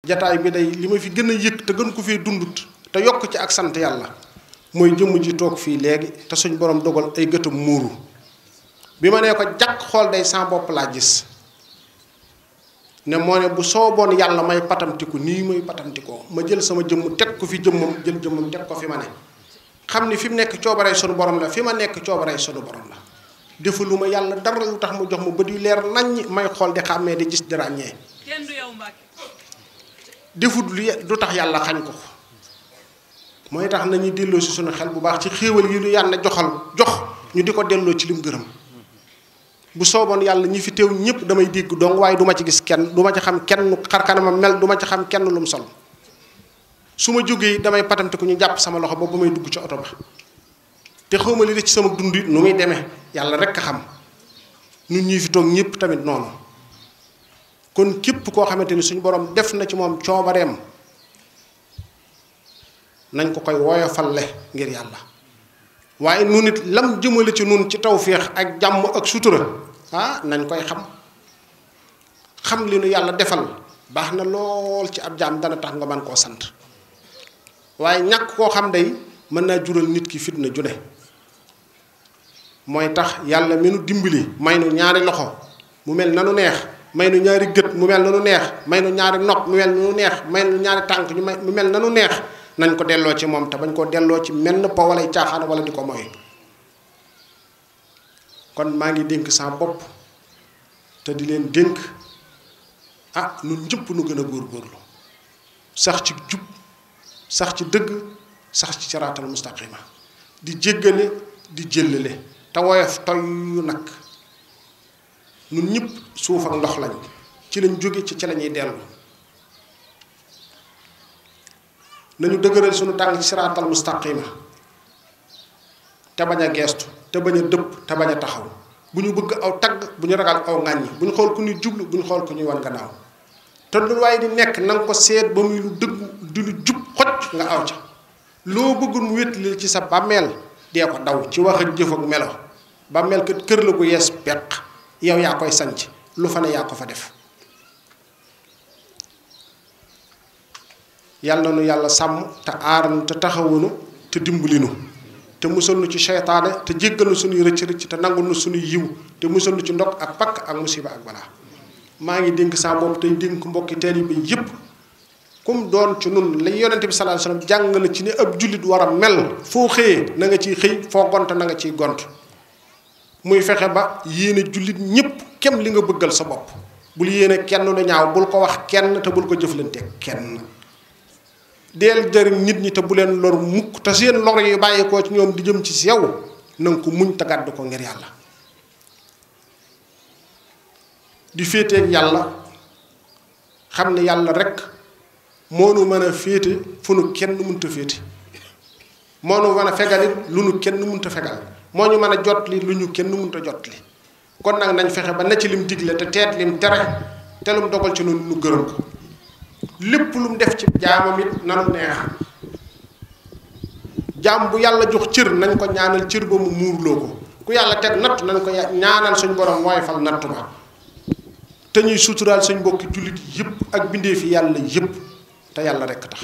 jataay bi day li ma fi gën a yëg te gën ko fee dundut te yokk ci ak sant yàlla mooy jëmm ji toog fii léegi te suñ borom dogal ay gëtam muuru bi ma nee ko jàkk xool day sans bopp laa gis ne moo ne bu sooboon yàlla may patamtiku nii may patamtikoo ma jël sama jëmm teg ko fi jëmmam jël jëmmam teg ko fi ma ne xam ni fi mu nekk coobaree sunu borom la fi ma nekk coobaree sunu borom la defalu ma yàlla dara lu tax mu jox ma bët yu leer naññ may xool di xàmmee di gis di ràññee defut lu tax yàlla xañ ko mooy tax nañuy delloo si sunu xel bu baax ci xéewal yi lu yàlla jox ñu di ko delloo ci lim gërëm bu sooboon yàlla ñi fi teew ñëpp damay dégg dong waaye du ma ci gis kenn du ma ci xam kenn xar kanamam mel du ma ci xam kenn lu mu sol su ma jógee damay patamte ko ñu jàpp sama loxo boobu ba may dugg ci oto ba te xawma li de ci sama dund nu muy demee yàlla rek a xam ñun ñi fi toog ñëpp tamit noonu kon képp koo xamante ni suñu borom def na ci moom coobareem nañ ko koy woyofalle ngir yàlla waaye nu nit lam jëmale ci nun ci tawféex ak jàmm ak sutura nañ koy xam li nu yàlla defal baax na lool ci ab jaam dana tax nga mën koo sant waaye ñàkk koo xam day mën naa jural nit ki fitna ju ne mooy tax yàlla mi nu dimbali may nu ñaari loxo mu mel na nu neex may nu ñaari gët mu mel na nu neex may nu ñaari nopp mu mel na nu neex may nu ñaari tànk mu mel na nu neex nañ ko delloo ci moom te bañ koo delloo ci menn po walay caaxaan wala di ko moy kon maa ngi dénk sa bopp te di leen dénk nun ñëpp nu gën a góorgóorlu sax ci jub sax ci dëgg sax ci siraatal mustaqima di jéggale di jëllale te woyof toyyu nag nun ñëpp suuf ak ndox lañ ci lañ jóge ci lañuy dellu nañu dëgëral sunu tàng ci siraatal mustaqima te bañ a geestu te bañ a dëpp te bañ a taxaw bu ñu bëgg aw tagg bu ñu ragal aw ŋàññi bu ñu xool ku ñuy jublu bu ñu xool ku ñuy wan gannaaw te lu waaye di nekk na nga ko seet ba muy lu dëggu di lu jub xoj nga aw ca loo bëggul mu wéttali ci sa bàmmeel dee ko daw ci wax ak jëf ak melo bàmmeel kat kër la gu yees peq yow yaa koy sanc lu fa ne yaa ko fa def yàlla na nu yàlla sàmm te aar nu te taxawunu te dimbalinu te musal nu ci seytaane te jéggal nu suñuy rëcc rëcc te nangul nu suñuy yiw te musal nu ci ndog ak pakk ak musiba ak balaa maa ngi dénk saa bopp tey dénk mbokki taalibe bi yépp kum doon ci nun la yonente bi sallallahu alayhi wasallam jàngale ci ne ab jullit war a mel foo xëyee na nga ciy xëy foo gont na nga ciy gont muy fexe ba yéene jullit ñépp kem li nga bëggal sa bopp bul yéene kenn lu ñaaw bul ko wax kenn te bul ko jëflante kenn deel jëriñ nit ñi te bu leen lor mukk te seen lor yi bàyyeekoo ci ñoom di jëm ci yow na nga ko muñ te gàddu ko ngir yàlla di féeteeg yàlla xam ne yàlla rek moo nu mën a féete fu nu kenn mënta féete moo nu mën a fegalit lu nu kenn mënta fegal moo ñu mën a jotli lu ñu kenn mënta jotli kon nag nañ fexe ba na ci lim digle te teet lim tere te lum dogal ci noonu nu gërëm ko lépp lu mu def ci jaamam it nanu neex jaam bu yàlla jox cër nañ ko ñaanal cër ba mu muurloo ko ku yàlla teg natt nañ ko ñaanal suñ borom mooy fal natt ba te ñuy suturaal suñ mbokki jullit yépp ak bindee fi yàlla yépp te yàlla rekk tax